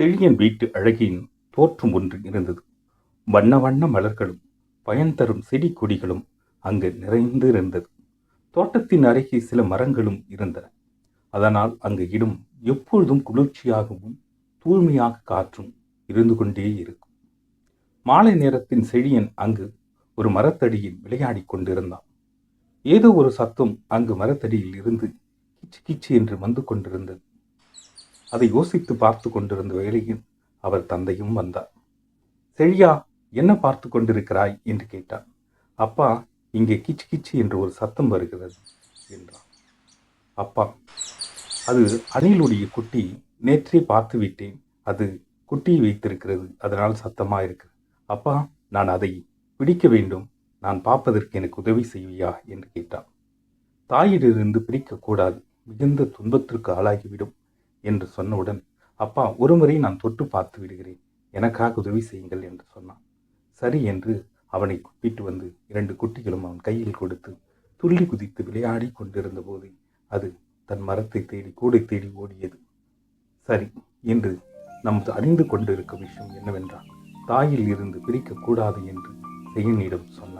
செழியன் வீட்டு அழகியின் தோற்றம் ஒன்று இருந்தது. வண்ண வண்ண மலர்களும் பயன் தரும் செடி கொடிகளும் அங்கு நிறைந்து இருந்தது. தோட்டத்தின் அருகே சில மரங்களும் இருந்தன. அதனால் அங்கு இடம் எப்பொழுதும் குளிர்ச்சியாகவும் தூய்மையாக காற்றும் இருந்து கொண்டே இருக்கும். மாலை நேரத்தின் செழியன் அங்கு ஒரு மரத்தடியில் விளையாடி கொண்டிருந்தான். ஏதோ ஒரு சத்தம் அங்கு மரத்தடியில் இருந்து கிச்சு கிச்சு என்று வந்து கொண்டிருந்தது. அதை யோசித்து பார்த்து கொண்டிருந்த வேளையில் அவர் தந்தையும் வந்தார். செழியா, என்ன பார்த்து கொண்டிருக்கிறாய் என்று கேட்டார். அப்பா, இங்கே கிச்சு கிச்சு என்று ஒரு சத்தம் வருகிறது என்றார். அப்பா, அது அணிலுடைய குட்டி, நேற்றே பார்த்து விட்டேன். அது குட்டியை வைத்திருக்கிறது, அதனால் சத்தமா இருக்கிறது. அப்பா, நான் அதை பிடிக்க வேண்டும். நான் பார்ப்பதற்கு எனக்கு உதவி செய்வியா என்று கேட்டார். தாயிலிருந்து பிரிக்கக்கூடாது, மிகுந்த துன்பத்திற்கு ஆளாகிவிடும் என்று சொன்னவுடன், அப்பா, ஒருமுறை நான் தொட்டு பார்த்து விடுகிறேன், எனக்காக உதவி செய்யுங்கள் என்று சொன்னான். சரி என்று அவனை கூப்பிட்டு வந்து 2 குட்டிகளும் அவன் கையில் கொடுத்து துள்ளி குதித்து விளையாடி கொண்டிருந்த போது அது தன் மரத்தை தேடி கூடை தேடி ஓடியது. சரி, என்று நாம் அறிந்து கொண்டிருக்கும் விஷயம் என்னவென்றால், தாயில் இருந்து பிரிக்கக்கூடாது என்று செழியனிடம் சொன்னான்.